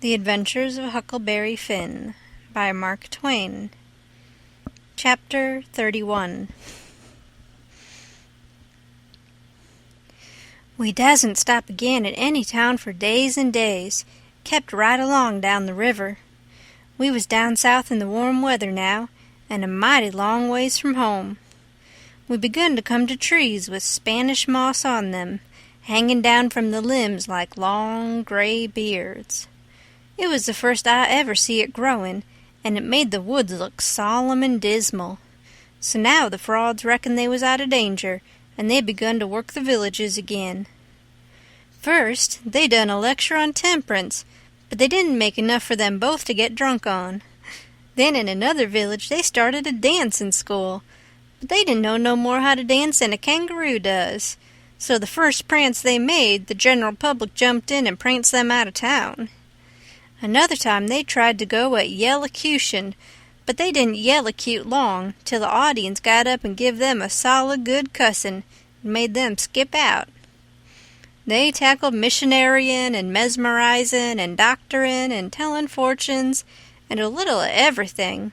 The Adventures of Huckleberry Finn by Mark Twain. Chapter 31. We dasn't stop again at any town for days and days, kept right along down the river. We was down south in the warm weather now, and a mighty long ways from home. We begun to come to trees with Spanish moss on them, hanging down from the limbs like long gray beards. It was the first I ever see it growing, and it made the woods look solemn and dismal. So now the frauds reckoned they was out of danger, and they begun to work the villages again. First, they done a lecture on temperance, but they didn't make enough for them both to get drunk on. Then in another village they started a dancing school, but they didn't know no more how to dance than a kangaroo does. So the first prance they made, the general public jumped in and pranced them out of town. Another time they tried to go at yellocution, but they didn't yellocute long, till the audience got up and give them a solid good cussin' and made them skip out. They tackled missionarying and mesmerizing and doctoring and telling fortunes and a little of everything,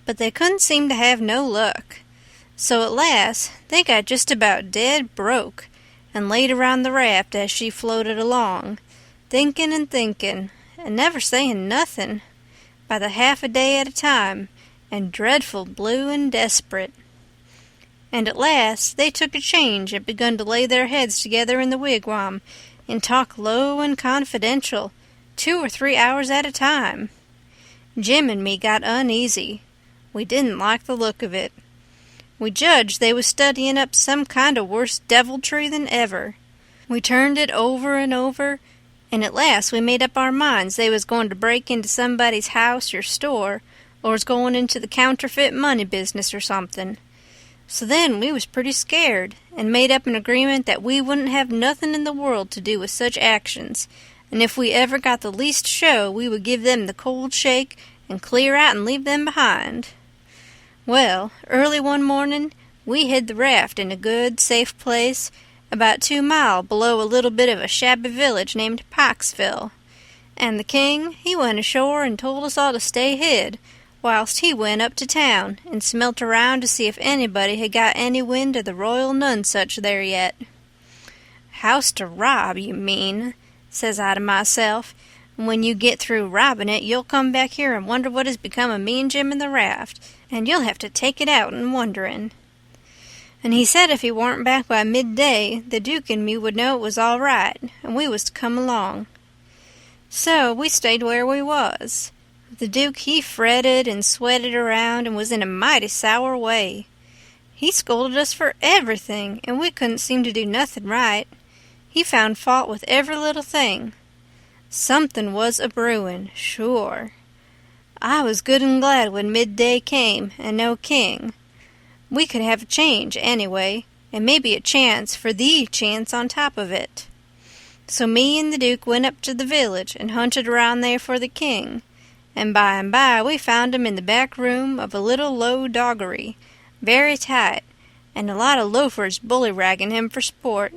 but they couldn't seem to have no luck. So at last they got just about dead broke and laid around the raft as she floated along, thinking and never saying nothing, by the half a day at a time, and dreadful blue and desperate. And at last they took a change and begun to lay their heads together in the wigwam and talk low and confidential, 2 or 3 hours at a time. Jim and me got uneasy. We didn't like the look of it. We judged they was studying up some kind of worse deviltry than ever. We turned it over and over, and at last we made up our minds they was going to break into somebody's house or store, or was going into the counterfeit money business or something. So then we was pretty scared, and made up an agreement that we wouldn't have nothing in the world to do with such actions, and if we ever got the least show we would give them the cold shake and clear out and leave them behind. Well, early one morning we hid the raft in a good, safe place about 2 miles below a little bit of a shabby village named Pikesville, and the king, he went ashore and told us all to stay hid, whilst he went up to town and smelt around to see if anybody had got any wind of the Royal Nonesuch there yet. "House to rob, you mean," says I to myself, "and when you get through robbing it you'll come back here and wonder what has become of me and Jim in the raft, and you'll have to take it out in wondering." And he said if he warn't back by midday, the Duke and me would know it was all right, and we was to come along. So we stayed where we was. The Duke, he fretted and sweated around and was in a mighty sour way. He scolded us for everything, and we couldn't seem to do nothing right. He found fault with every little thing. Something was a-brewin', sure. I was good and glad when midday came and no king. We could have a change, anyway, and maybe a chance for the chance on top of it. So me and the Duke went up to the village and hunted around there for the king, and by we found him in the back room of a little low doggery, very tight, and a lot of loafers bully-ragging him for sport,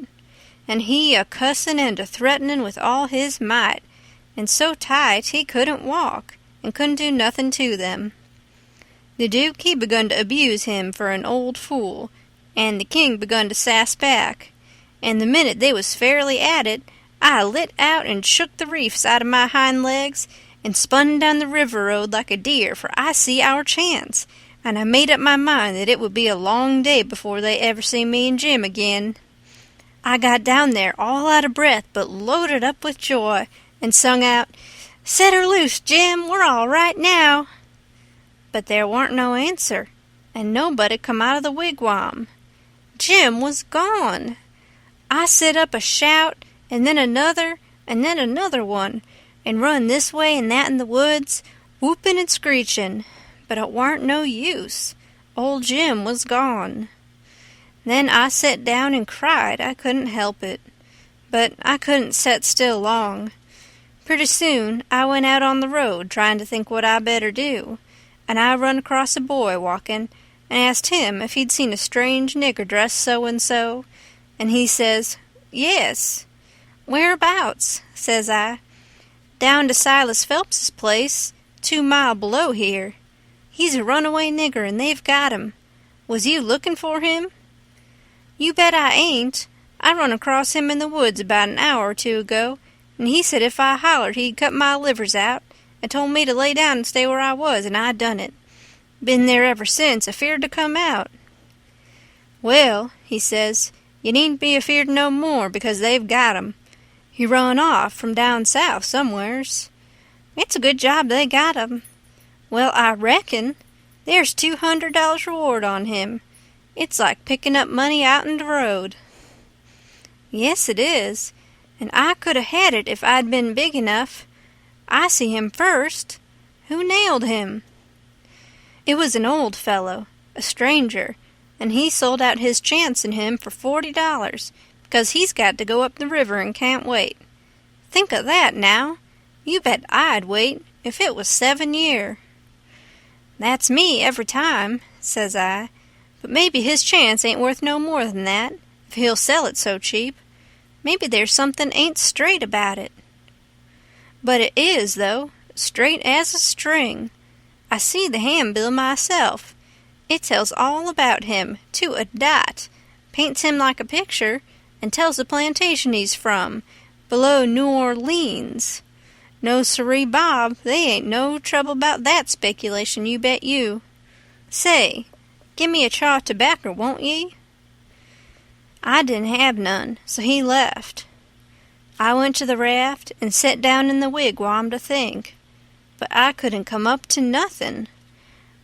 and he a-cussin' and a-threatenin' with all his might, and so tight he couldn't walk, and couldn't do nothing to them. The Duke, he begun to abuse him for an old fool, and the king begun to sass back, and the minute they was fairly at it, I lit out and shook the reefs out of my hind legs, and spun down the river road like a deer, for I see our chance, and I made up my mind that it would be a long day before they ever see me and Jim again. I got down there all out of breath, but loaded up with joy, and sung out, "Set her loose, Jim, we're all right now." But there warn't no answer, and nobody come out of the wigwam. Jim was gone. I set up a shout, and then another one, and run this way and that in the woods, whooping and screeching, but it warn't no use. Old Jim was gone. Then I set down and cried. I couldn't help it, but I couldn't set still long. Pretty soon I went out on the road trying to think what I better do, and I run across a boy walking, and asked him if he'd seen a strange nigger dressed so-and-so, and he says, "Yes." "Whereabouts?" says I. Down to Silas Phelps's place, 2 miles below here. He's a runaway nigger, and they've got him. Was you looking for him?" "You bet I ain't. I run across him in the woods about an hour or 2 ago, and he said if I hollered he'd cut my livers out, and told me to lay down and stay where I was, and I done it. Been there ever since, afeard to come out." "Well," he says, "you needn't be afeard no more, because they've got him. He run off from down south somewheres. It's a good job they got him. Well, I reckon there's $200 reward on him. It's like picking up money out in the road." "Yes, it is, and I could 'a' had it if I'd been big enough. I see him first. Who nailed him?" "It was an old fellow, a stranger, and he sold out his chance in him for $40, because he's got to go up the river and can't wait. Think of that, now! You bet I'd wait, if it was 7 year." "That's me every time," says I, "but maybe his chance ain't worth no more than that, if he'll sell it so cheap. Maybe there's something ain't straight about it." "But it is, though, straight as a string. I see the handbill myself. It tells all about him, to a dot, paints him like a picture, and tells the plantation he's from, below New Orleans. No siree, Bob, they ain't no trouble about that speculation, you bet you. Say, give me a chaw of tobacco, won't ye?" I didn't have none, so he left. I went to the raft and set down in the wigwam to think, but I couldn't come up to nothing.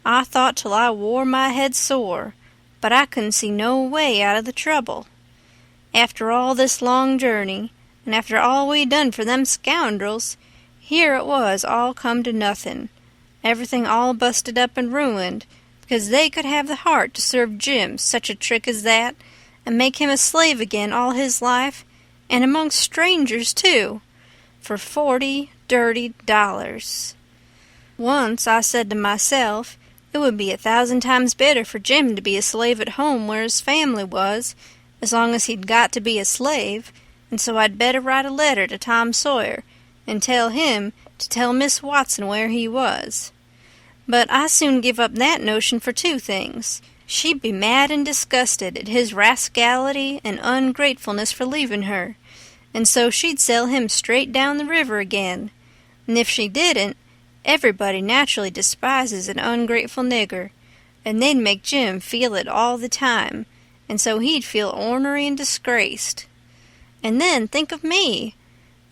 I thought till I wore my head sore, but I couldn't see no way out of the trouble. After all this long journey, and after all we done for them scoundrels, here it was all come to nothing, everything all busted up and ruined, because they could have the heart to serve Jim such a trick as that, and make him a slave again all his life, and among strangers, too, for $40 dirty dollars. Once I said to myself, it would be 1,000 times better for Jim to be a slave at home where his family was, as long as he'd got to be a slave, and so I'd better write a letter to Tom Sawyer and tell him to tell Miss Watson where he was. But I soon give up that notion for 2 things. She'd be mad and disgusted at his rascality and ungratefulness for leaving her, and so she'd sell him straight down the river again. And if she didn't, everybody naturally despises an ungrateful nigger, and they'd make Jim feel it all the time, and so he'd feel ornery and disgraced. And then think of me!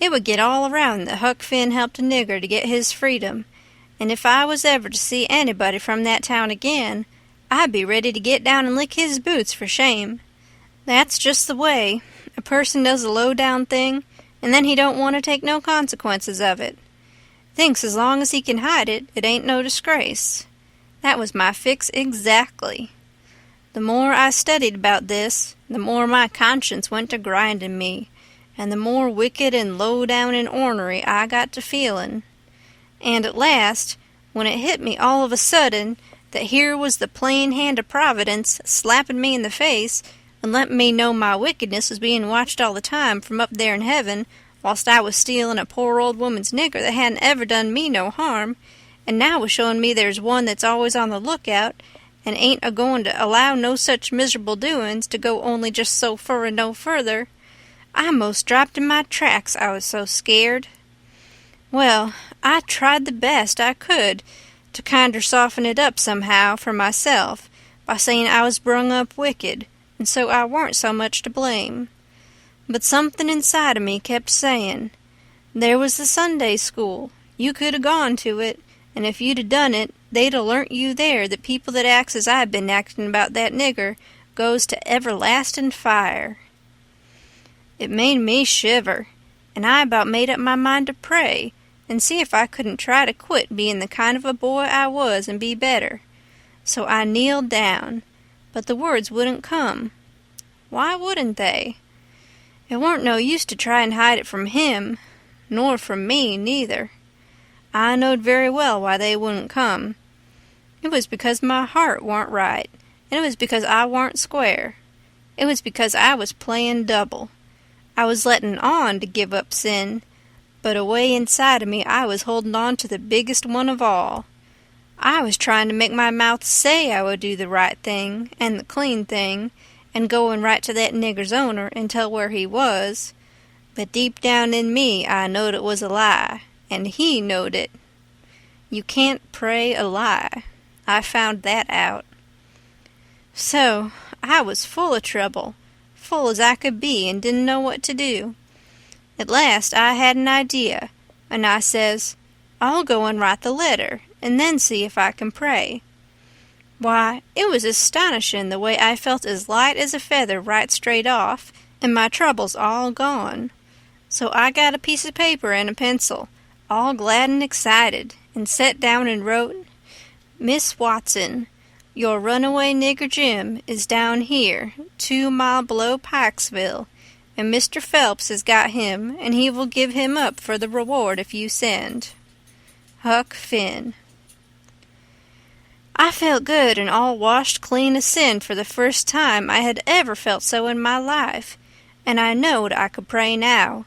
It would get all around that Huck Finn helped a nigger to get his freedom, and if I was ever to see anybody from that town again, I'd be ready to get down and lick his boots for shame. That's just the way. A person does a low-down thing, and then he don't want to take no consequences of it. Thinks as long as he can hide it, it ain't no disgrace. That was my fix exactly. The more I studied about this, the more my conscience went to grinding me, and the more wicked and low-down and ornery I got to feeling. And at last, when it hit me all of a sudden that here was the plain hand of Providence slapping me in the face and letting me know my wickedness was being watched all the time from up there in heaven, whilst I was stealing a poor old woman's nigger that hadn't ever done me no harm, and now was showing me there's one that's always on the lookout, and ain't a-going to allow no such miserable doings to go only just so fur and no further, I most dropped in my tracks, I was so scared. Well, I tried the best I could to kinder soften it up somehow for myself by saying I was brung up wicked, and so I warn't so much to blame. But something inside of me kept saying, there was the Sunday school, you could 'a' gone to it, and if you'd 'a' done it, they'd 'a' learnt you there that people that acts as I've been acting about that nigger goes to everlasting fire. It made me shiver, and I about made up my mind to pray and see if I couldn't try to quit being the kind of a boy I was and be better. So I kneeled down, but the words wouldn't come. Why wouldn't they? It warn't no use to try and hide it from him, nor from me, neither. I knowed very well why they wouldn't come. It was because my heart warn't right, and it was because I warn't square. It was because I was playing double. I was letting on to give up sin, but away inside of me I was holding on to the biggest one of all. I was trying to make my mouth say I would do the right thing and the clean thing, and go and write to that nigger's owner and tell where he was, but deep down in me I knowed it was a lie, and he knowed it. You can't pray a lie. I found that out. So I was full of trouble, full as I could be, and didn't know what to do. At last I had an idea, and I says, I'll go and write the letter, and then see if I can pray. Why, it was astonishing the way I felt as light as a feather right straight off, and my troubles all gone. So I got a piece of paper and a pencil, all glad and excited, and sat down and wrote, Miss Watson, your runaway nigger Jim is down here, 2 miles below Pikesville, and Mr. Phelps has got him, and he will give him up for the reward if you send. Huck Finn. I felt good and all washed clean of sin for the first time I had ever felt so in my life, and I knowed I could pray now.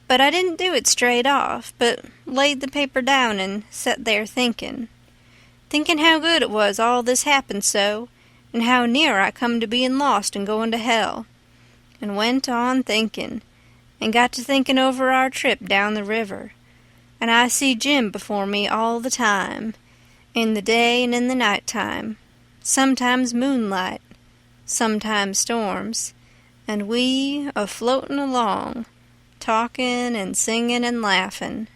But I didn't do it straight off, but laid the paper down and sat there thinking how good it was all this happened so, and how near I come to being lost and going to hell, and went on thinking, and got to thinking over our trip down the river, and I see Jim before me all the time, in the day and in the night time, sometimes moonlight, sometimes storms, and we a-floating along, talking and singing and laughing.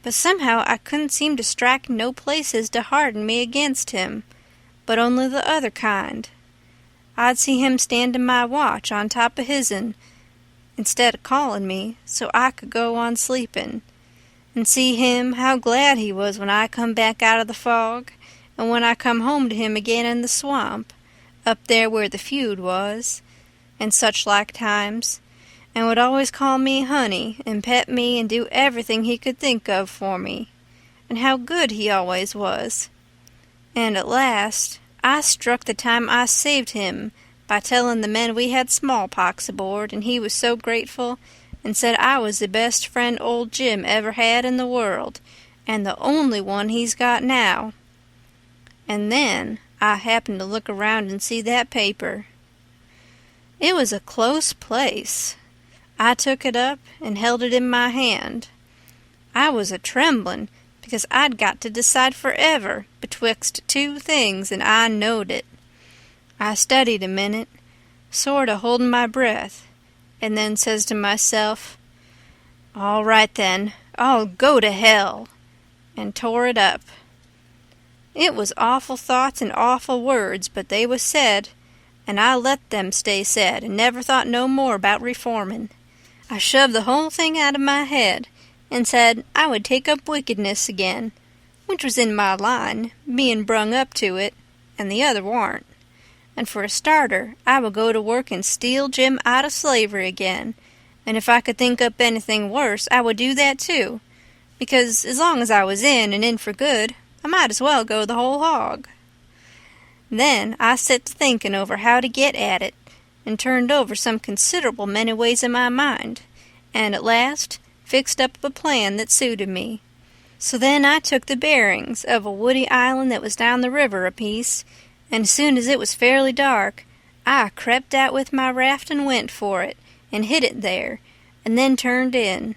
But somehow I couldn't seem to strike no places to harden me against him, but only the other kind. I'd see him standing my watch on top of his'n, instead of calling me, so I could go on sleeping, and see him how glad he was when I come back out of the fog, and when I come home to him again in the swamp, up there where the feud was, and such like times, and would always call me honey, and pet me, and do everything he could think of for me, and how good he always was. And at last I struck the time I saved him by telling the men we had smallpox aboard, and he was so grateful, and said I was the best friend old Jim ever had in the world, and the only one he's got now. And then I happened to look around and see that paper. It was a close place. I took it up and held it in my hand. I was a-trembling, because I'd got to decide forever betwixt 2 things, and I knowed it. I studied a minute, sort o' holding my breath, and then says to myself, All right then, I'll go to hell, and tore it up. It was awful thoughts and awful words, but they was said, and I let them stay said, and never thought no more about reforming. I shoved the whole thing out of my head, and said I would take up wickedness again, which was in my line, being brung up to it, and the other warn't. And for a starter, I would go to work and steal Jim out of slavery again, and if I could think up anything worse, I would do that too, because as long as I was in, and in for good, I might as well go the whole hog. Then I set to thinking over how to get at it, and turned over some considerable many ways in my mind, and at last fixed up a plan that suited me. So then I took the bearings of a woody island that was down the river a piece, and as soon as it was fairly dark, I crept out with my raft and went for it, and hid it there, and then turned in.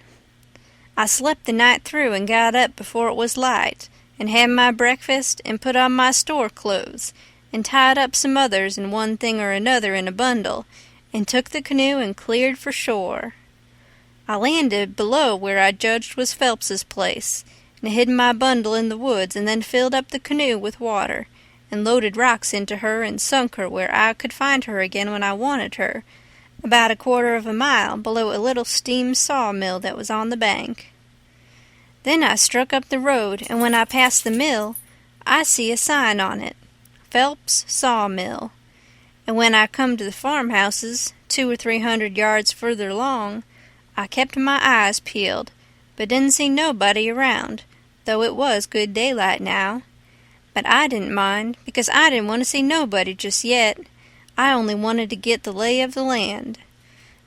I slept the night through and got up before it was light, and had my breakfast, and put on my store clothes, and tied up some others and one thing or another in a bundle, and took the canoe and cleared for shore. I landed below where I judged was Phelps's place, and hid my bundle in the woods, and then filled up the canoe with water, and loaded rocks into her, and sunk her where I could find her again when I wanted her, about 1/4 of a mile below a little steam sawmill that was on the bank. Then I struck up the road, and when I passed the mill, I see a sign on it, Phelps Sawmill, and when I come to the farmhouses, 200 or 300 yards further along, I kept my eyes peeled, but didn't see nobody around, though it was good daylight now. But I didn't mind, because I didn't want to see nobody just yet. I only wanted to get the lay of the land.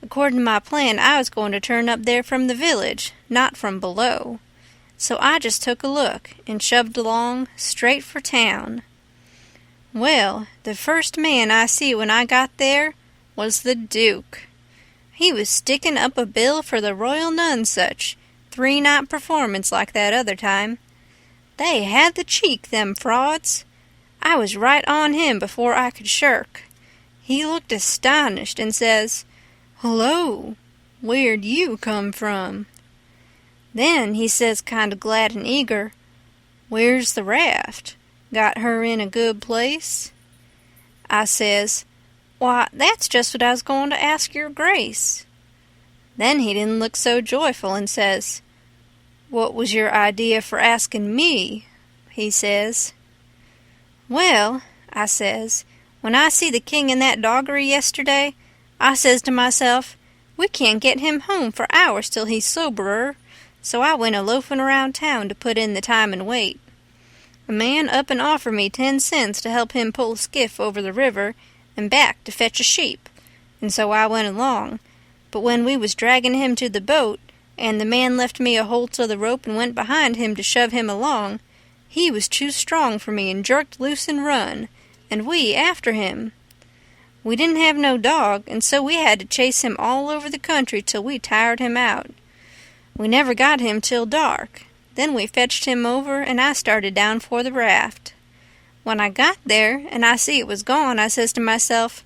According to my plan, I was going to turn up there from the village, not from below. So I just took a look and shoved along straight for town. Well, the first man I see when I got there was the Duke. He was sticking up a bill for the Royal Nonsuch, 3-night performance like that other time. They had the cheek, them frauds. I was right on him before I could shirk. He looked astonished and says, "Hello, where'd you come from?" Then he says kind of glad and eager, "Where's the raft? Got her in a good place?" I says, "Why, that's just what I was going to ask your grace." Then he didn't look so joyful and says, "What was your idea for asking me?" he says. "Well," I says, "when I see the king in that doggery yesterday, I says to myself, we can't get him home for hours till he's soberer, so I went a-loafing around town to put in the time and wait. A man up and offered me 10 cents to help him pull a skiff over the river and back to fetch a sheep, and so I went along. But when we was dragging him to the boat, and the man left me a holt of the rope and went behind him to shove him along, he was too strong for me and jerked loose and run, and we after him. We didn't have no dog, and so we had to chase him all over the country till we tired him out. We never got him till dark. Then we fetched him over, and I started down for the raft. When I got there, and I see it was gone, I says to myself,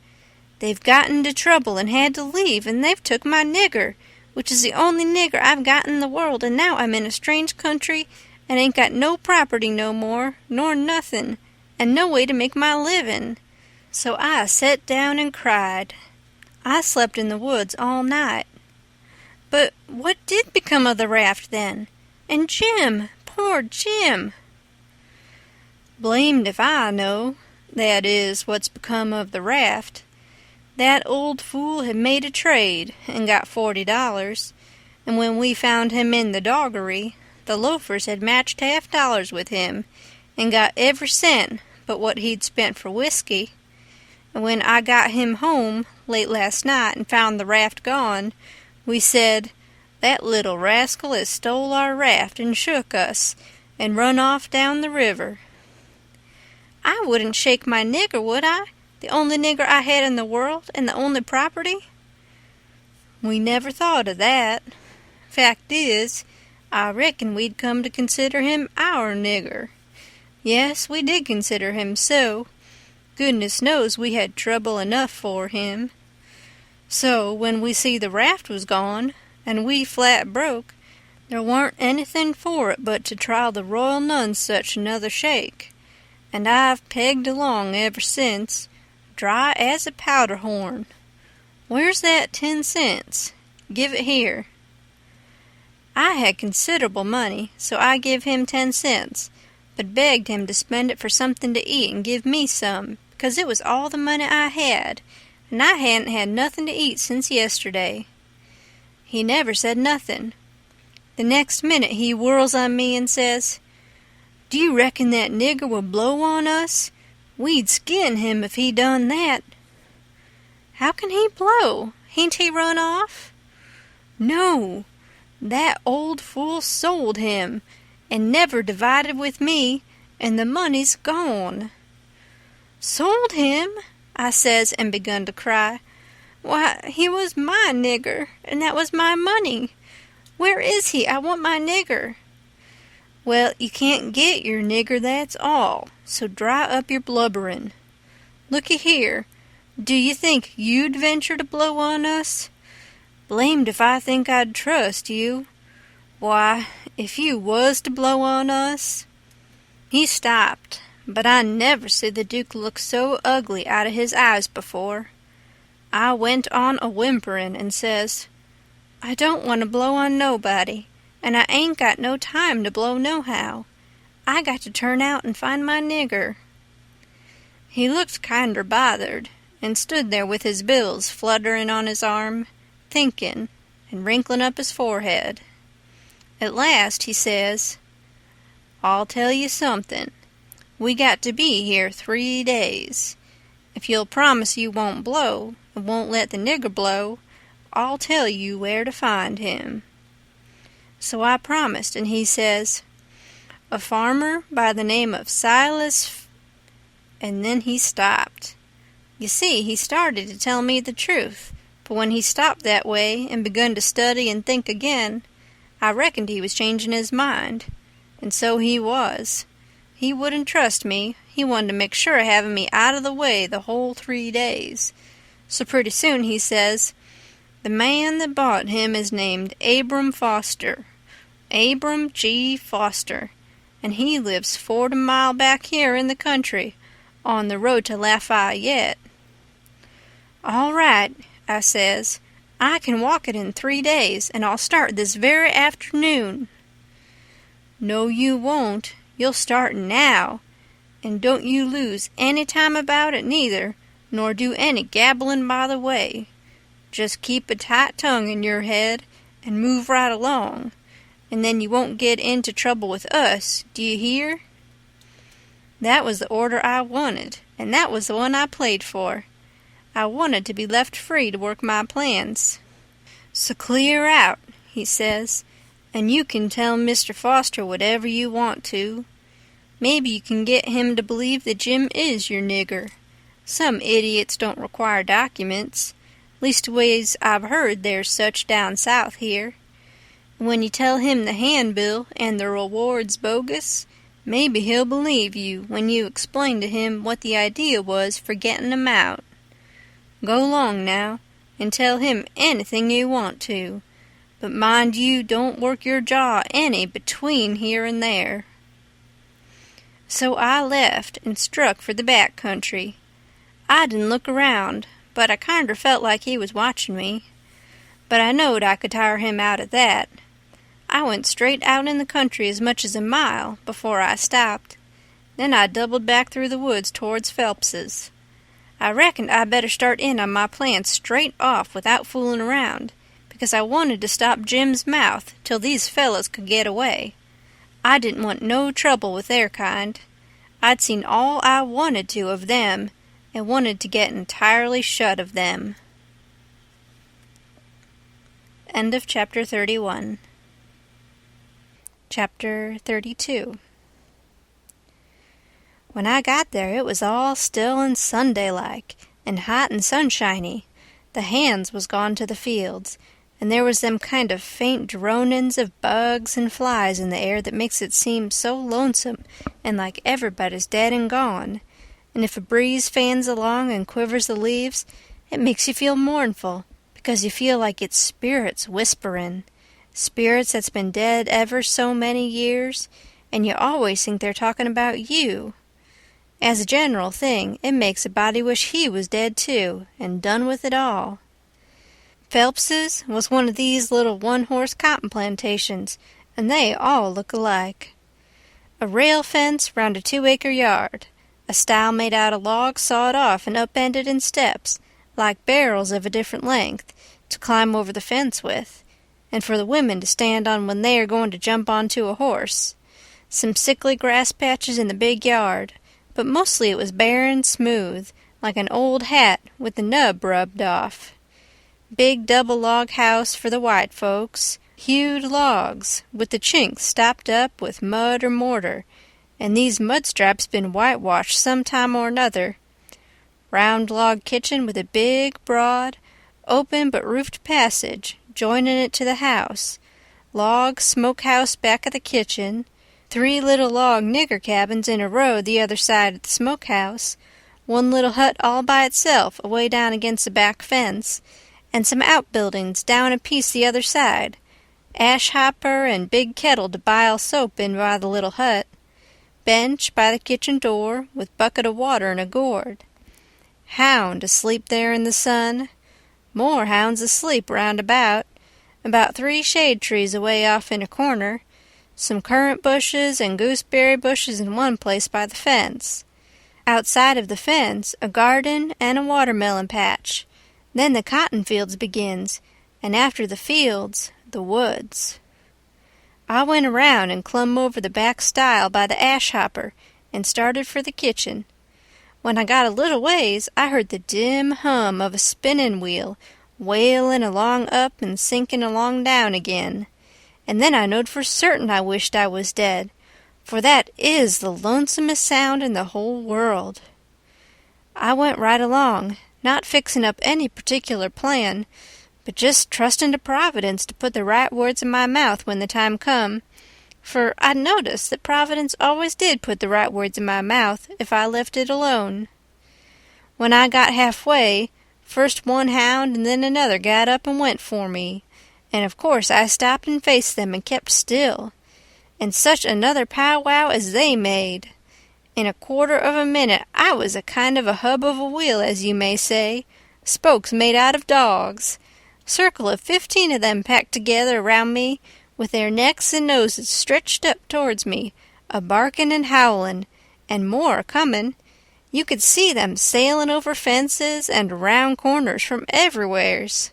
they've got into trouble and had to leave, and they've took my nigger, which is the only nigger I've got in the world, and now I'm in a strange country, and ain't got no property no more, nor nothing, and no way to make my living. So I set down and cried. I slept in the woods all night. But what did become of the raft then? And Jim, poor Jim. Blamed if I know, that is, what's become of the raft. That old fool had made a trade and got $40, and when we found him in the doggery, the loafers had matched $half with him and got every cent but what he'd spent for whiskey. And when I got him home late last night and found the raft gone, we said, that little rascal has stole our raft and shook us and run off down the river. I wouldn't shake my nigger, would I? The only nigger I had in the world and the only property? We never thought of that. Fact is, I reckon we'd come to consider him our nigger. Yes, we did consider him so. Goodness knows we had trouble enough for him. So, when we see the raft was gone, and we flat broke, there warn't anything for it but to try the Royal Nonsuch another shake, and I've pegged along ever since, dry as a powder horn. Where's that 10 cents? Give it here. I had considerable money, so I give him 10 cents, but begged him to spend it for something to eat and give me some, because it was all the money I had, and I hadn't had nothing to eat since yesterday. He never said nothing. The next minute he whirls on me and says, "Do you reckon that nigger will blow on us? We'd skin him if he done that." "How can he blow? Hain't he run off?" "No, that old fool sold him, and never divided with me, and the money's gone." "Sold him?" I says, and begun to cry. "Why, he was my nigger, and that was my money. Where is he? I want my nigger." "Well, you can't get your nigger, that's all, so dry up your blubberin'. Looky here, do you think you'd venture to blow on us? Blamed if I think I'd trust you. Why, if you was to blow on us—" He stopped, but I never see the Duke look so ugly out of his eyes before. I went on a-whimperin' and says, "I don't want to blow on nobody, and I ain't got no time to blow nohow. I got to turn out and find my nigger." He looked kinder bothered, and stood there with his bills flutterin' on his arm, thinkin' and wrinklin' up his forehead. At last he says, "I'll tell you something. We got to be here 3 days. If you'll promise you won't blow, and won't let the nigger blow, I'll tell you where to find him." So I promised, and he says, "A farmer by the name of Silas and then he stopped. You see, he started to tell me the truth, but when he stopped that way and begun to study and think again, I reckoned he was changing his mind. And so he was. He wouldn't trust me. He wanted to make sure of having me out of the way the whole 3 days. So pretty soon he says, 'The man that bought him is named Abram Foster, Abram G. Foster, and he lives 40 mile back here in the country, on the road to Lafayette.' 'All right,' I says. 'I can walk it in 3 days, and I'll start this very afternoon.' 'No, you won't. You'll start now. And don't you lose any time about it neither, nor do any gabbling by the way. Just keep a tight tongue in your head and move right along, and then you won't get into trouble with us, do you hear?' That was the order I wanted, and that was the one I played for. I wanted to be left free to work my plans. 'So clear out,' he says, 'and you can tell Mr. Foster whatever you want to. Maybe you can get him to believe that Jim is your nigger. Some idiots don't require documents. Leastways, I've heard there's such down south here. And when you tell him the handbill and the reward's bogus, maybe he'll believe you when you explain to him what the idea was for getting 'em out. Go along now, and tell him anything you want to, but mind you don't work your jaw any between here and there.' So I left and struck for the back country. I didn't look around, but I kinder felt like he was watching me. But I knowed I could tire him out at that. I went straight out in the country as much as a mile before I stopped. Then I doubled back through the woods towards Phelps's. I reckoned I'd better start in on my plan straight off without fooling around, because I wanted to stop Jim's mouth till these fellows could get away. I didn't want no trouble with their kind. I'd seen all I wanted to of them, and wanted to get entirely shut of them." End of Chapter 31. Chapter 32. When I got there it was all still and Sunday-like, and hot and sunshiny. The hands was gone to the fields, and there was them kind of faint dronin's of bugs and flies in the air that makes it seem so lonesome and like everybody's dead and gone. And if a breeze fans along and quivers the leaves, it makes you feel mournful, because you feel like it's spirits whisperin', spirits that's been dead ever so many years, and you always think they're talking about you. As a general thing, it makes a body wish he was dead too, and done with it all. Phelps's was one of these little one-horse cotton plantations, and they all look alike. A rail fence round a 2-acre yard, a stile made out of logs sawed off and upended in steps, like barrels of a different length, to climb over the fence with, and for the women to stand on when they are going to jump onto a horse. Some sickly grass patches in the big yard, but mostly it was bare and smooth, like an old hat with the nub rubbed off. Big double log house for the white folks, hewed logs, with the chinks stopped up with mud or mortar, and these mud straps been whitewashed some time or another. Round log kitchen with a big, broad, open but roofed passage joining it to the house, log smokehouse back of the kitchen, 3 little log nigger cabins in a row the other side of the smokehouse, 1 little hut all by itself away down against the back fence, and some outbuildings down a piece the other side, ash hopper and big kettle to bile soap in by the little hut, bench by the kitchen door with bucket of water and a gourd. Hound asleep there in the sun, more hounds asleep round about 3 shade trees away off in a corner, some currant bushes and gooseberry bushes in one place by the fence. Outside of the fence, a garden and a watermelon patch. Then the cotton fields begins, and after the fields, the woods. I went around and clumb over the back stile by the ash hopper and started for the kitchen. When I got a little ways, I heard the dim hum of a spinning wheel wailing along up and sinking along down again. And then I knowed for certain I wished I was dead, for that is the lonesomest sound in the whole world. I went right along, not fixing up any particular plan, but just trusting to Providence to put the right words in my mouth when the time come, for I'd noticed that Providence always did put the right words in my mouth if I left it alone. When I got halfway, first one hound and then another got up and went for me, and of course I stopped and faced them and kept still, and such another powwow as they made! In a quarter of a minute I was a kind of a hub of a wheel, as you may say, spokes made out of dogs. Circle of 15 of them packed together around me, with their necks and noses stretched up towards me, a-barking and howling, and more a-comin'. You could see them sailing over fences and around corners from everywheres.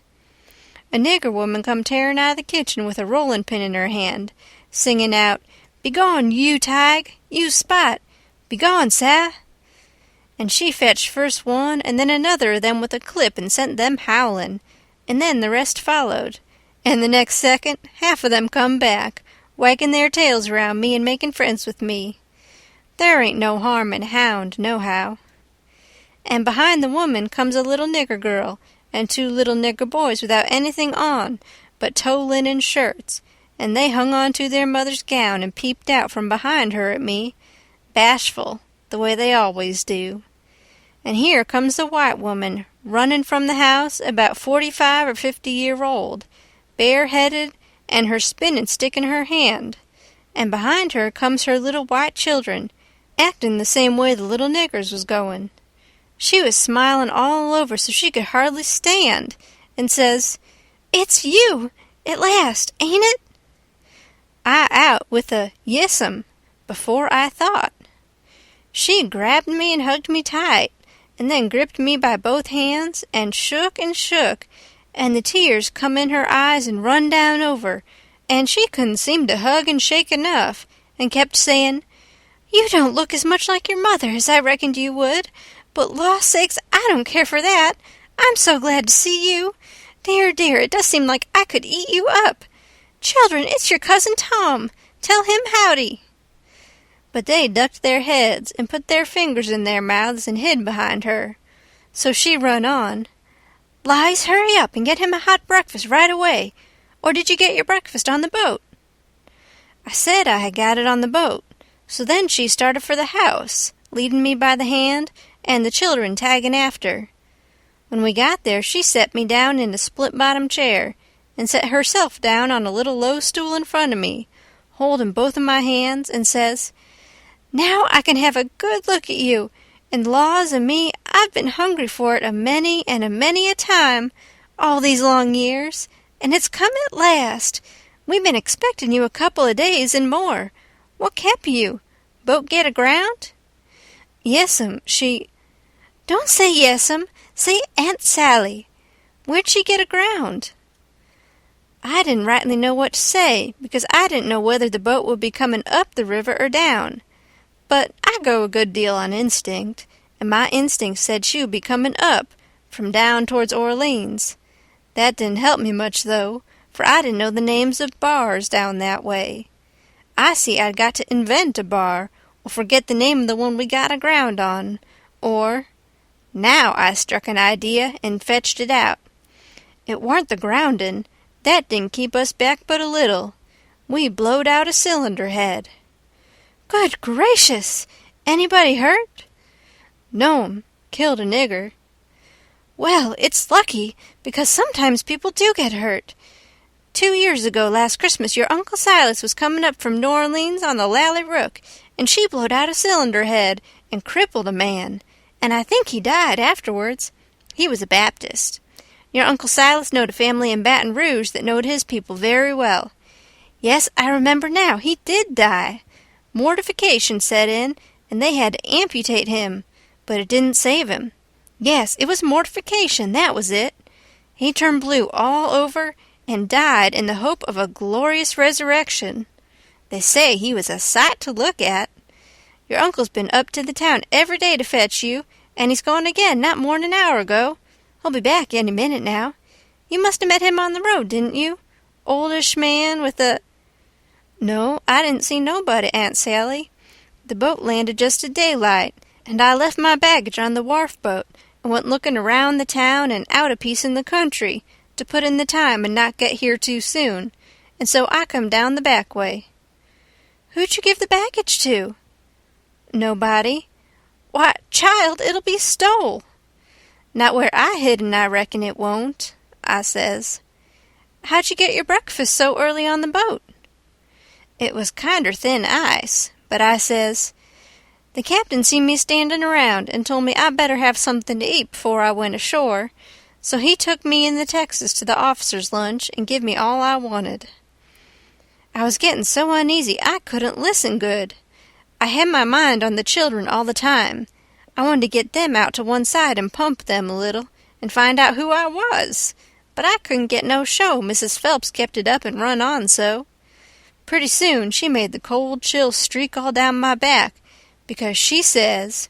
A nigger woman come tearing out of the kitchen with a rolling pin in her hand, singing out, "Begone, you Tige, you Spot! Begone, sah!" And she fetched first one and then another of them with a clip and sent them howling, and then the rest followed, and the next second half of them come back, wagging their tails around me and making friends with me. There ain't no harm in a hound, nohow. And behind the woman comes a little nigger girl and 2 little nigger boys without anything on but tow linen shirts, and they hung on to their mother's gown and peeped out from behind her at me, bashful, the way they always do. And here comes the white woman, running from the house, about 45 or 50-year-old, bareheaded, and her spinning stick in her hand, and behind her comes her little white children, acting the same way the little niggers was going. She was smiling all over so she could hardly stand, and says, "It's you, at last, ain't it?" I out with a "Yes'm," before I thought. She grabbed me and hugged me tight, and then gripped me by both hands, and shook, and the tears come in her eyes and run down over, and she couldn't seem to hug and shake enough, and kept saying, "You don't look as much like your mother as I reckoned you would, but law sakes, I don't care for that. I'm so glad to see you. Dear, dear, it does seem like I could eat you up. Children, it's your cousin Tom. Tell him howdy." But they ducked their heads and put their fingers in their mouths and hid behind her. So she run on, "Lize, hurry up and get him a hot breakfast right away. Or did you get your breakfast on the boat?" I said I had got it on the boat. So then she started for the house, leading me by the hand, and the children tagging after. When we got there, she set me down in a split-bottom chair, and set herself down on a little low stool in front of me, holding both of my hands, and says, "Now I can have a good look at you, and laws o' me, I've been hungry for it a many a time, all these long years, and it's come at last. We've been expecting you a couple of days and more. What kep' you? Boat get aground?" "Yes'm, she—" "Don't say yes'm, say Aunt Sally. Where'd she get aground?" I didn't rightly know what to say, because I didn't know whether the boat would be coming up the river or down. But I go a good deal on instinct, and my instinct said she would be coming up, from down towards Orleans. That didn't help me much, though, for I didn't know the names of bars down that way. I see I'd got to invent a bar, or forget the name of the one we got aground on, or— Now I struck an idea and fetched it out. It warn't the groundin'. That didn't keep us back but a little. We blowed out a cylinder head. "Good gracious! Anybody hurt?" "No'm. Killed a nigger." "Well, it's lucky, because sometimes people do get hurt. 2 years ago last Christmas your Uncle Silas was coming up from New Orleans on the Lally Rook, and she blowed out a cylinder head and crippled a man, and I think he died afterwards. He was a Baptist. Your Uncle Silas knowed a family in Baton Rouge that knowed his people very well. Yes, I remember now, he did die. Mortification set in, and they had to amputate him, but it didn't save him. Yes, it was mortification, that was it. He turned blue all over and died in the hope of a glorious resurrection. They say he was a sight to look at. Your uncle's been up to the town every day to fetch you, and he's gone again not more'n an hour ago. He'll be back any minute now. You must have met him on the road, didn't you? Oldish man with a—" "No, I didn't see nobody, Aunt Sally. The boat landed just at daylight, and I left my baggage on the wharf boat and went looking around the town and out a piece in the country to put in the time and not get here too soon, and so I come down the back way." "Who'd you give the baggage to?" "Nobody." "Why, child, it'll be stole." "Not where I hid, and I reckon it won't," I says. "How'd you get your breakfast so early on the boat?" "It was kinder thin ice, but I says, the captain seen me standing around and told me I better have something to eat before I went ashore, so he took me in the Texas to the officers' lunch and give me all I wanted." I was getting so uneasy I couldn't listen good. I had my mind on the children all the time. I wanted to get them out to one side and pump them a little and find out who I was, but I couldn't get no show. Mrs. Phelps kept it up and run on so. Pretty soon she made the cold chill streak all down my back, because she says,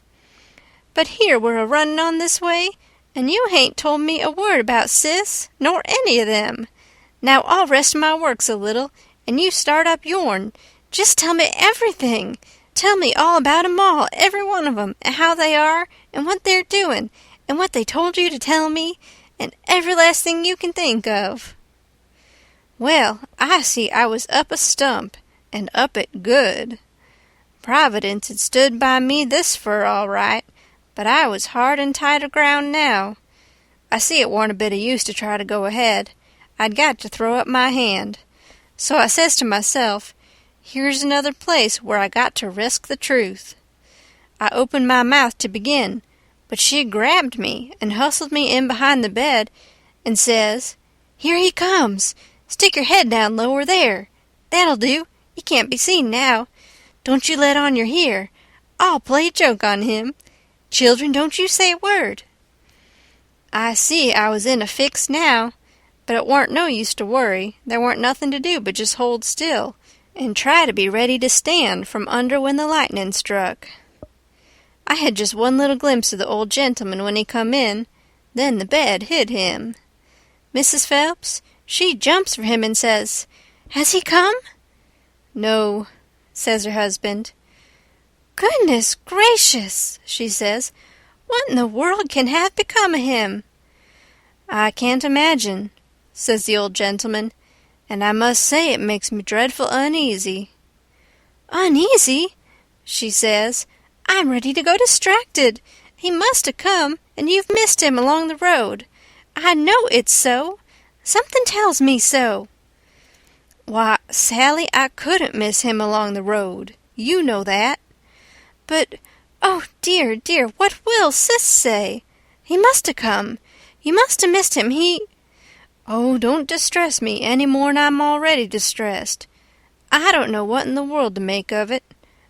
"But here we're a-running on this way, and you hain't told me a word about Sis, nor any of them. Now I'll rest my works a little, and you start up yourn. Just tell me everything. Tell me all about 'em all, every one of 'em, and how they are, and what they're doing, and what they told you to tell me, and every last thing you can think of." Well, I see I was up a stump, and up it good. Providence had stood by me this fur all right, but I was hard and tight aground now. I see it warn't a bit of use to try to go ahead. I'd got to throw up my hand. So I says to myself, here's another place where I got to risk the truth. I opened my mouth to begin, but she grabbed me and hustled me in behind the bed and says, "Here he comes. Stick your head down lower there. That'll do. He can't be seen now. Don't you let on you're here. I'll play a joke on him. Children, don't you say a word." I see I was in a fix now, but it warn't no use to worry. There warn't nothing to do but just hold still and try to be ready to stand from under when the lightning struck. I had just one little glimpse of the old gentleman when he come in, then the bed hid him. Mrs. Phelps, she jumps for him and says, "Has he come?" "No," says her husband. "Goodness gracious," she says, "what in the world can have become of him?" "I can't imagine," says the old gentleman, "and I must say it makes me dreadful uneasy." "Uneasy?" she says. "I'm ready to go distracted. He must have come, and you've missed him along the road. I know it's so. Something tells me so." "Why, Sally, I couldn't miss him along the road. You know that." "But, oh dear, dear, what will Sis say? He must have come. You must have missed him. Oh, don't distress me any more'n I'm already distressed. I don't know what in the world to make of it.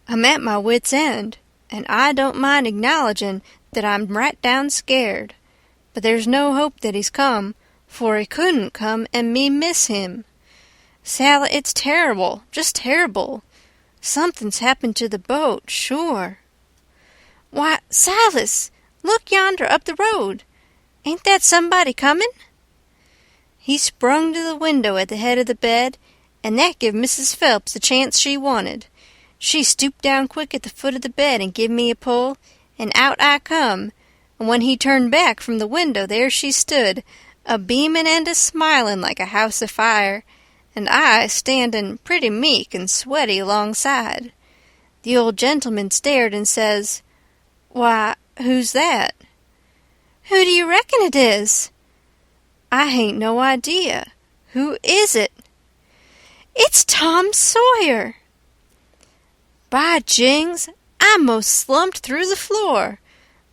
I'm at my wit's end, and I don't mind acknowledging that I'm right down scared. But there's no hope that he's come, for he couldn't come and me miss him. Sally, it's terrible, just terrible. Something's happened to the boat, sure." "Why, Silas, look yonder up the road. Ain't that somebody coming?" He sprung to the window at the head of the bed, and that give Mrs. Phelps the chance she wanted. She stooped down quick at the foot of the bed and give me a pull, and out I come, and when he turned back from the window there she stood, a-beamin' and a-smilin' like a house afire, and I standing pretty meek and sweaty alongside. The old gentleman stared and says, "Why, who's that?" "Who do you reckon it is?" "I hain't no idea. Who is it?" "It's Tom Sawyer." By jings, I most slumped through the floor.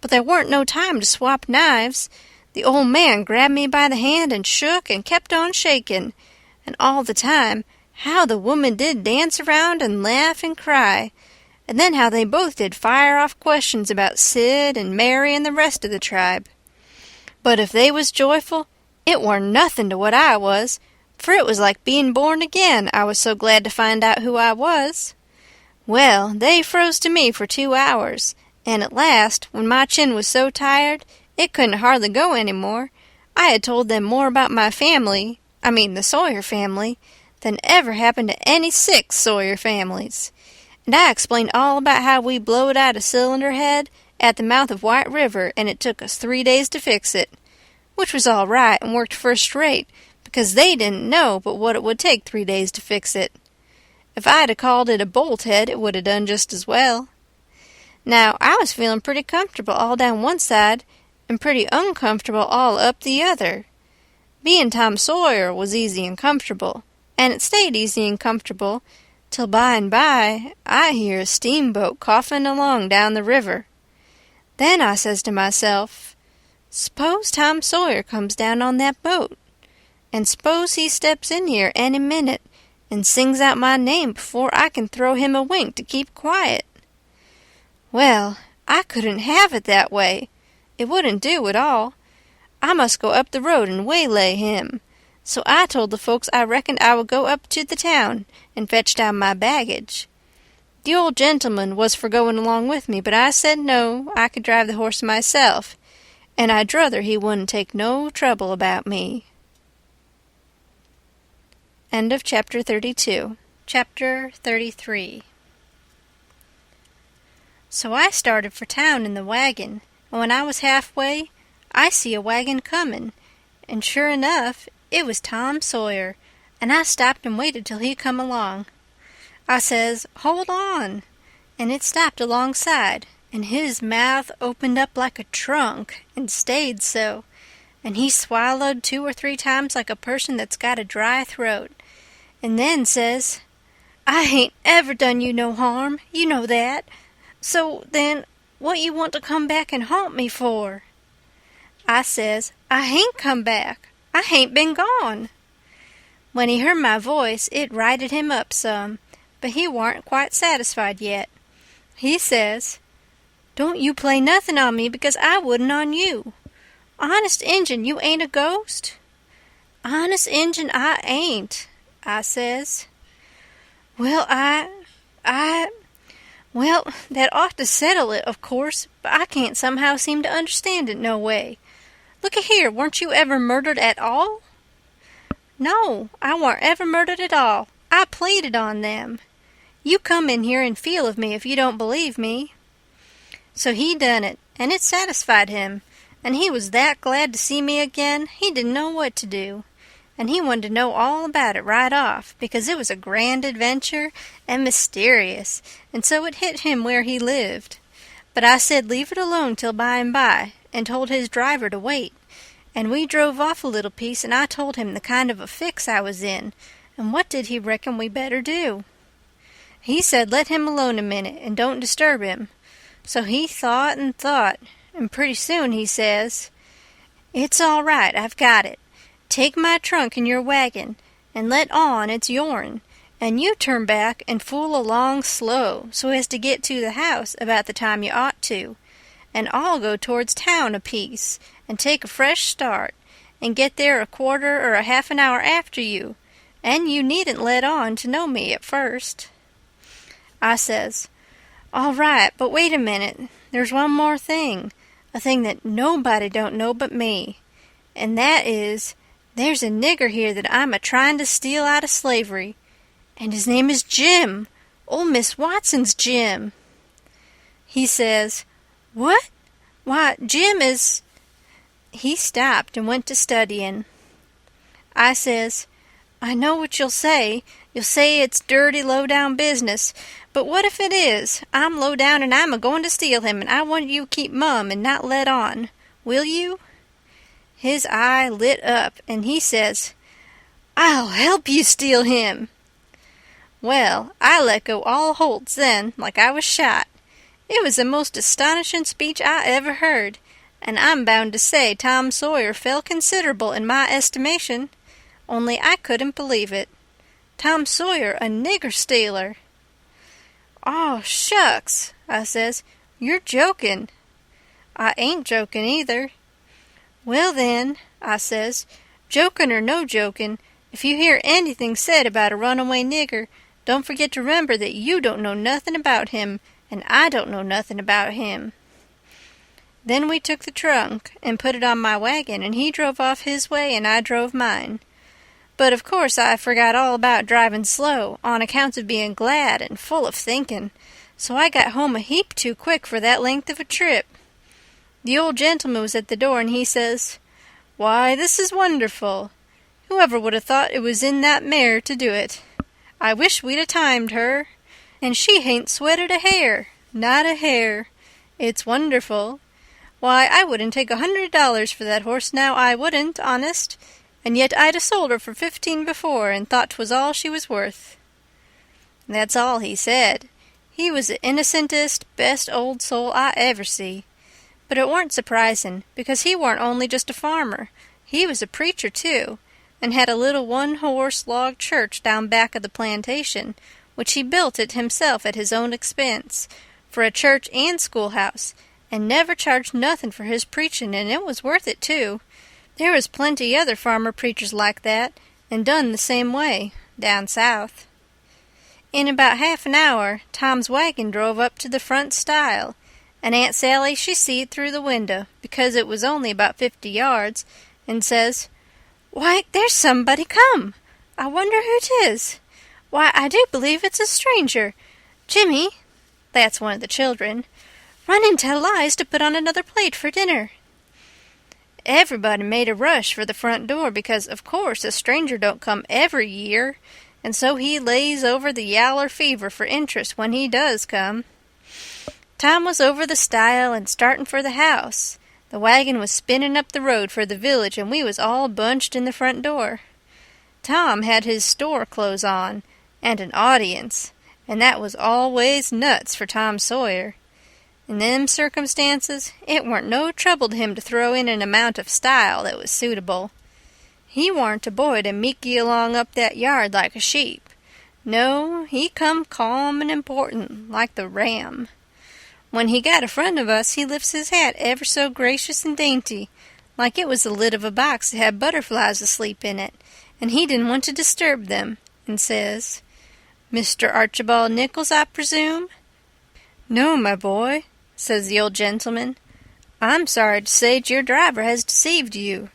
But there weren't no time to swap knives. The old man grabbed me by the hand and shook and kept on shaking. And all the time, how the woman did dance around and laugh and cry. And then how they both did fire off questions about Sid and Mary and the rest of the tribe. But if they was joyful, it warn't nothing to what I was, for it was like being born again, I was so glad to find out who I was. Well, they froze to me for 2 hours, and at last, when my chin was so tired it couldn't hardly go any more, I had told them more about my family, the Sawyer family, than ever happened to any 6 Sawyer families. And I explained all about how we blowed out a cylinder head at the mouth of White River, and it took us 3 days to fix it, which was all right and worked first rate, because they didn't know but what it would take 3 days to fix it. If I'd a called it a bolt head, it would have done just as well. Now, I was feeling pretty comfortable all down one side, and pretty uncomfortable all up the other. Being Tom Sawyer was easy and comfortable, and it stayed easy and comfortable, till by and by I hear a steamboat coughing along down the river. Then I says to myself, s'pose Tom Sawyer comes down on that boat, and s'pose he steps in here any minute and sings out my name before I can throw him a wink to keep quiet. Well, I couldn't have it that way. It wouldn't do at all. I must go up the road and waylay him. So I told the folks I reckoned I would go up to the town and fetch down my baggage. The old gentleman was for going along with me, but I said no, I could drive the horse myself, and I'd druther he wouldn't take no trouble about me. End of Chapter 32. Chapter 33. So I started for town in the wagon, and when I was halfway, I see a wagon comin', and sure enough, it was Tom Sawyer, and I stopped and waited till he come along. I says, "Hold on," and it stopped alongside, and his mouth opened up like a trunk, and stayed so, and he swallowed 2 or 3 times like a person that's got a dry throat, and then says, "I hain't ever done you no harm, you know that. So, then, what you want to come back and haunt me for?" I says, "I hain't come back. I hain't been gone." When he heard my voice, it righted him up some, but he warn't quite satisfied yet. He says, "Don't you play nothin' on me, because I wouldn't on you. Honest Injun, you ain't a ghost?" "Honest Injun, I ain't," I says. "Well, Well, that ought to settle it, of course, but I can't somehow seem to understand it no way. Look-a-here, weren't you ever murdered at all?" "No, I warn't ever murdered at all. I pleaded on them. You come in here and feel of me if you don't believe me." So he done it, and it satisfied him, and he was that glad to see me again he didn't know what to do. And he wanted to know all about it right off, because it was a grand adventure and mysterious, and so it hit him where he lived. But I said leave it alone till by and by, and told his driver to wait, and we drove off a little piece, and I told him the kind of a fix I was in, and what did he reckon we better do? He said let him alone a minute, and don't disturb him. So he thought, and pretty soon he says, "It's all right, I've got it. Take my trunk in your wagon, and let on it's yourn, and you turn back and fool along slow, so as to get to the house about the time you ought to, and I'll go towards town a piece, and take a fresh start, and get there a quarter or a half an hour after you, and you needn't let on to know me at first." I says, "All right, but wait a minute, there's one more thing, a thing that nobody don't know but me, and that is, there's a nigger here that I'm a-trying to steal out of slavery, and his name is Jim, old Miss Watson's Jim." He says, "What? Why, Jim is—" He stopped and went to studying. I says, "I know what you'll say. You'll say it's dirty, low-down business, but what if it is? I'm low-down and I'm a-going to steal him, and I want you to keep mum and not let on. Will you?" His eye lit up, and he says, "I'll help you steal him." Well, I let go all holts then, like I was shot. It was the most astonishing speech I ever heard, and I'm bound to say Tom Sawyer fell considerable in my estimation, only I couldn't believe it. Tom Sawyer a nigger stealer. "Aw, shucks," I says, "you're joking." "I ain't joking either." "Well, then," I says, "jokin' or no jokin', if you hear anything said about a runaway nigger, don't forget to remember that you don't know nothin' about him, and I don't know nothin' about him." Then we took the trunk and put it on my wagon, and he drove off his way and I drove mine. But of course I forgot all about driving slow on account of being glad and full of thinking, so I got home a heap too quick for that length of a trip. The old gentleman was at the door, and he says, "Why, this is wonderful. Whoever would have thought it was in that mare to do it? I wish we'd 'a' timed her. And she hain't sweated a hair, not a hair. It's wonderful. Why, I wouldn't take $100 for that horse now, I wouldn't, honest, and yet I'd 'a' sold her for 15 before, and thought 'twas all she was worth." That's all he said. He was the innocentest, best old soul I ever see. But it warn't surprisin', because he warn't only just a farmer. He was a preacher, too, and had a little one-horse log church down back of the plantation, which he built it himself at his own expense, for a church and schoolhouse, and never charged nothin' for his preachin', and it was worth it, too. There was plenty other farmer preachers like that, and done the same way, down south. In about half an hour, Tom's wagon drove up to the front stile, and Aunt Sally she seed through the window, because it was only about 50 yards, and says, "Why, there's somebody come! I wonder who 'tis. Why, I do believe it's a stranger. Jimmy," that's one of the children, "run and tell Lize to put on another plate for dinner." Everybody made a rush for the front door, because, of course, a stranger don't come every year, and so he lays over the yaller fever for interest when he does come. Tom was over the stile and starting for the house. The wagon was spinning up the road for the village, and we was all bunched in the front door. Tom had his store clothes on, and an audience, and that was always nuts for Tom Sawyer. In them circumstances, it warn't no trouble to him to throw in an amount of style that was suitable. He warn't a boy to meeky along up that yard like a sheep. No, he come calm and important, like the ram. When he got a front of us, he lifts his hat ever so gracious and dainty, like it was the lid of a box that had butterflies asleep in it, and he didn't want to disturb them, and says, "Mr. Archibald Nichols, I presume?" "No, my boy," says the old gentleman. "I'm sorry to say your driver has deceived you.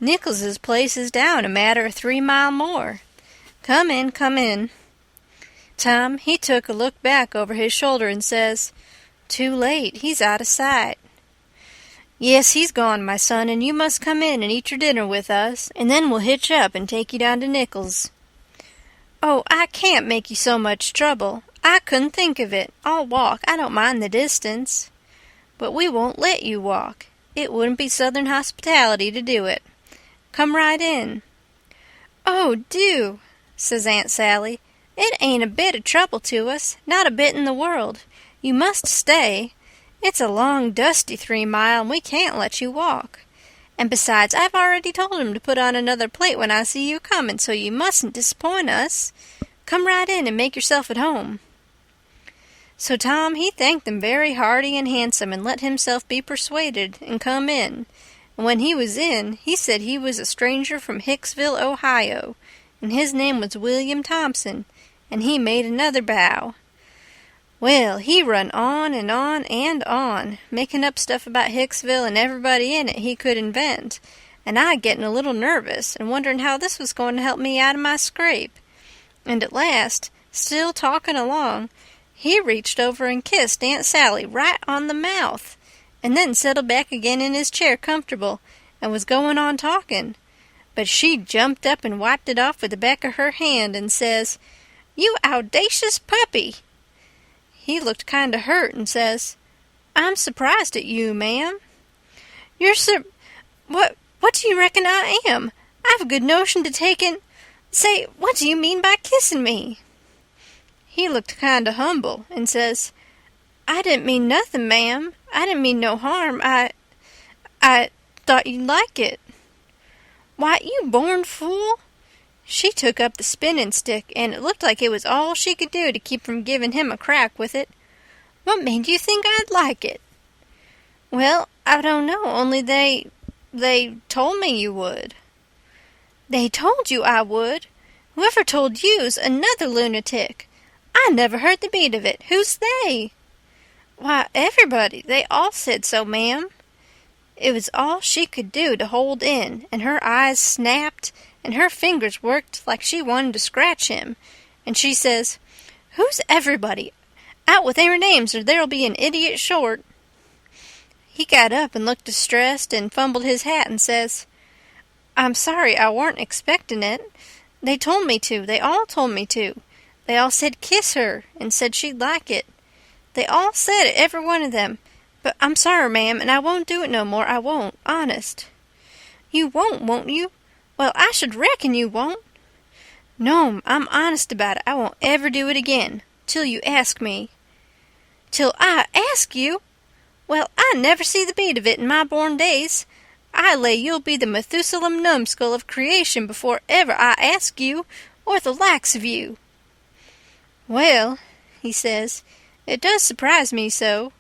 Nichols's place is down a matter of 3 mile more. Come in, come in." Tom, he took a look back over his shoulder and says, "Too late, he's out of sight." "Yes, he's gone, my son, and you must come in and eat your dinner with us, and then we'll hitch up and take you down to Nichols." "Oh, I can't make you so much trouble. I couldn't think of it. I'll walk. I don't mind the distance." "But we won't let you walk. It wouldn't be Southern hospitality to do it. Come right in." "Oh, do," says Aunt Sally. "It ain't a bit of trouble to us, not a bit in the world. You must stay. It's a long, dusty 3 mile, and we can't let you walk. And besides, I've already told him to put on another plate when I see you coming, so you mustn't disappoint us. Come right in and make yourself at home." So Tom, he thanked them very hearty and handsome, and let himself be persuaded, and come in. And when he was in, he said he was a stranger from Hicksville, Ohio, and his name was William Thompson, and he made another bow. Well, he run on and on and on, making up stuff about Hicksville and everybody in it he could invent, and I getting a little nervous and wondering how this was going to help me out of my scrape. And at last, still talking along, he reached over and kissed Aunt Sally right on the mouth, and then settled back again in his chair comfortable, and was going on talking. But she jumped up and wiped it off with the back of her hand, and says, "You audacious puppy!" He looked kind of hurt and says, "I'm surprised at you, ma'am." "You're What do you reckon I am? I've a good notion to taking... Say, what do you mean by kissing me?" He looked kind of humble and says, "I didn't mean nothing, ma'am. I didn't mean no harm. I thought you'd like it." "Why, you born fool!" She took up the spinning stick, and it looked like it was all she could do to keep from giving him a crack with it. "What made you think I'd like it?" "Well, I don't know, only they told me you would." "They told you I would? Whoever told you's another lunatic. I never heard the beat of it. Who's they?" "Why, everybody. They all said so, ma'am." It was all she could do to hold in, and her eyes snapped, and her fingers worked like she wanted to scratch him, and she says, "Who's everybody? Out with their names, or there'll be an idiot short." He got up and looked distressed and fumbled his hat and says, "I'm sorry, I warn't expectin' it. They told me to, they all told me to. They all said kiss her, and said she'd like it. They all said it, every one of them. But I'm sorry, ma'am, and I won't do it no more, I won't, honest." "You won't you? Well, I should reckon you won't." "No'm, I'm honest about it. I won't ever do it again, till you ask me." "Till I ask you? Well, I never see the beat of it in my born days. I lay you'll be the Methusalem numbskull of creation before ever I ask you, or the likes of you." "Well," he says, "it does surprise me so.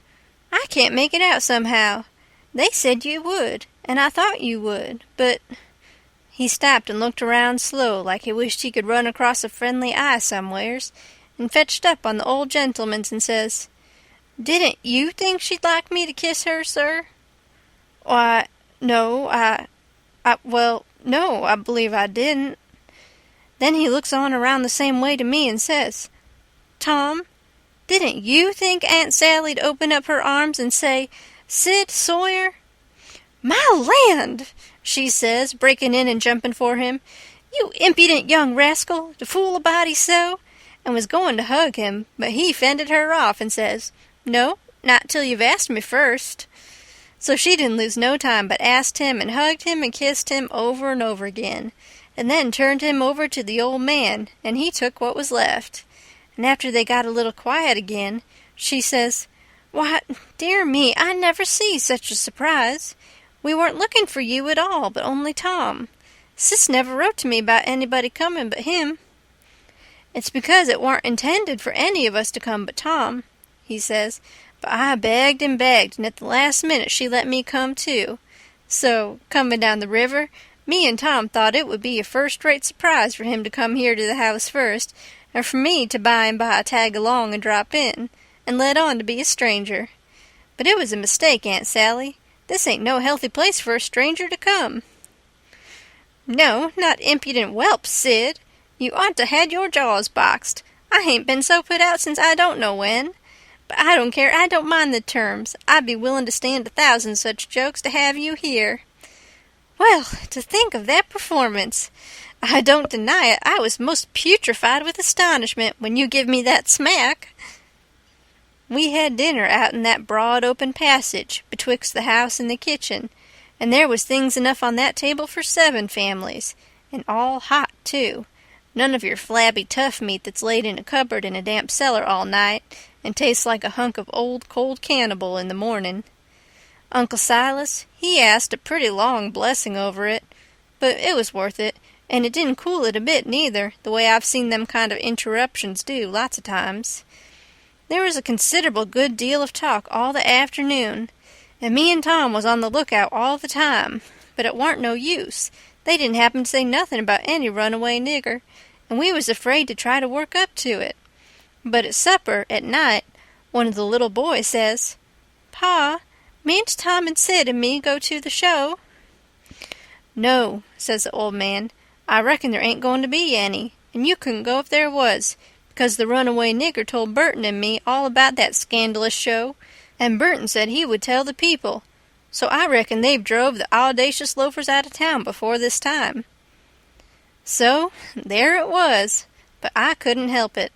I can't make it out somehow. They said you would, and I thought you would, but—" He stopped and looked around slow like he wished he could run across a friendly eye somewheres, and fetched up on the old gentleman's and says, "Didn't you think she'd like me to kiss her, sir?" "Why, no, no, I believe I didn't." Then he looks on around the same way to me and says, "Tom, didn't you think Aunt Sally'd open up her arms and say, 'Sid Sawyer'?" "My land!" she says, breaking in and jumping for him. "You impudent young rascal, to fool a body so!" and was going to hug him, but he fended her off and says, "No, not till you've asked me first." So she didn't lose no time but asked him and hugged him and kissed him over and over again, and then turned him over to the old man, and he took what was left. And after they got a little quiet again, she says, "Why, dear me, I never see such a surprise. We weren't looking for you at all, but only Tom. Sis never wrote to me about anybody coming but him." "It's because it warn't intended for any of us to come but Tom," he says, "but I begged, and at the last minute she let me come too. So, coming down the river, me and Tom thought it would be a first-rate surprise for him to come here to the house first, and for me to by and by tag along and drop in, and let on to be a stranger. But it was a mistake, Aunt Sally. This ain't no healthy place for a stranger to come." "No, not impudent whelp, Sid. You ought to had your jaws boxed. I hain't been so put out since I don't know when. But I don't care, I don't mind the terms. I'd be willing to stand 1,000 such jokes to have you here." Well, to think of that performance! I don't deny it, I was most putrefied with astonishment when you give me that smack. We had dinner out in that broad open passage betwixt the house and the kitchen, and there was things enough on that table for 7 families, and all hot, too. None of your flabby tough meat that's laid in a cupboard in a damp cellar all night, and tastes like a hunk of old cold cannibal in the morning. Uncle Silas, he asked a pretty long blessing over it, but it was worth it, and it didn't cool it a bit neither, the way I've seen them kind of interruptions do lots of times. There was a considerable good deal of talk all the afternoon, and me and Tom was on the lookout all the time, but it warn't no use. They didn't happen to say nothing about any runaway nigger, and we was afraid to try to work up to it. But at supper, at night, one of the little boys says, "Pa, mayn't Tom and Sid and me go to the show?" "No," says the old man, "I reckon there ain't going to be any, and you couldn't go if there was, because the runaway nigger told Burton and me all about that scandalous show, and Burton said he would tell the people, so I reckon they've drove the audacious loafers out of town before this time." So, there it was, but I couldn't help it.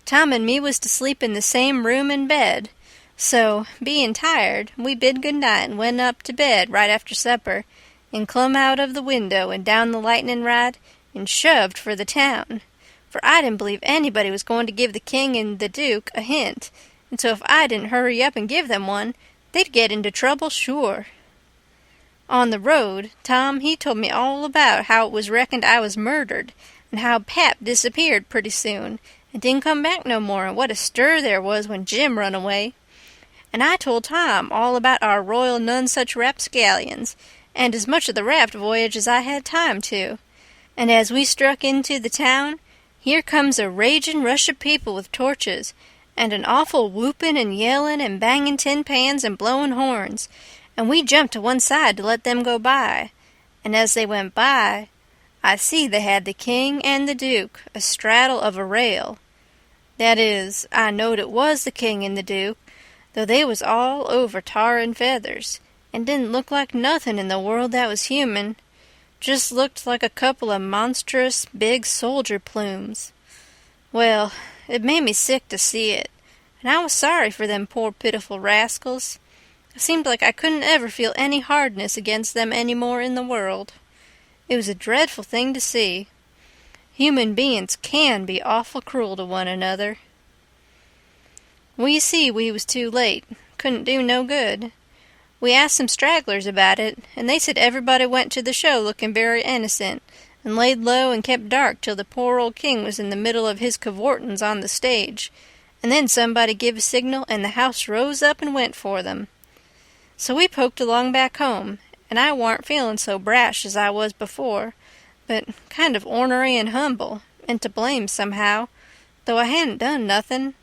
Tom and me was to sleep in the same room and bed, so, being tired, we bid good night and went up to bed right after supper, and clumb out of the window and down the lightning rod, and shoved for the town, for I didn't believe anybody was going to give the king and the duke a hint, and so if I didn't hurry up and give them one, they'd get into trouble sure. On the road, Tom, he told me all about how it was reckoned I was murdered, and how Pap disappeared pretty soon, and didn't come back no more, and what a stir there was when Jim run away. And I told Tom all about our Royal Nonsuch rapscallions, and as much of the raft voyage as I had time to. And as we struck into the town, here comes a raging rush of people with torches, and an awful whooping and yelling and banging tin pans and blowing horns, and we jumped to one side to let them go by, and as they went by, I see they had the king and the duke astraddle of a rail. That is, I knowed it was the king and the duke, though they was all over tar and feathers, and didn't look like nothing in the world that was human, just looked like a couple of monstrous big soldier plumes. Well, it made me sick to see it, and I was sorry for them poor pitiful rascals. It seemed like I couldn't ever feel any hardness against them any more in the world. It was a dreadful thing to see. Human beings can be awful cruel to one another. We see we was too late. Couldn't do no good. We asked some stragglers about it, and they said everybody went to the show looking very innocent, and laid low and kept dark till the poor old king was in the middle of his cavortins on the stage, and then somebody give a signal and the house rose up and went for them. So we poked along back home, and I warn't feeling so brash as I was before, but kind of ornery and humble, and to blame somehow, though I hadn't done nothing.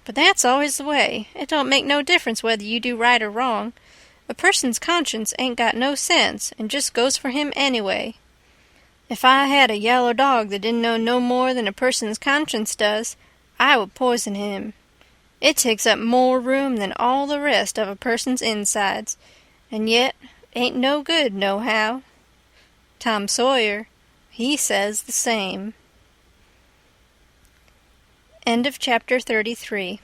But that's always the way. It don't make no difference whether you do right or wrong. A person's conscience ain't got no sense, and just goes for him anyway. If I had a yellow dog that didn't know no more than a person's conscience does, I would poison him. It takes up more room than all the rest of a person's insides, and yet ain't no good nohow. Tom Sawyer, he says the same. End of chapter 33.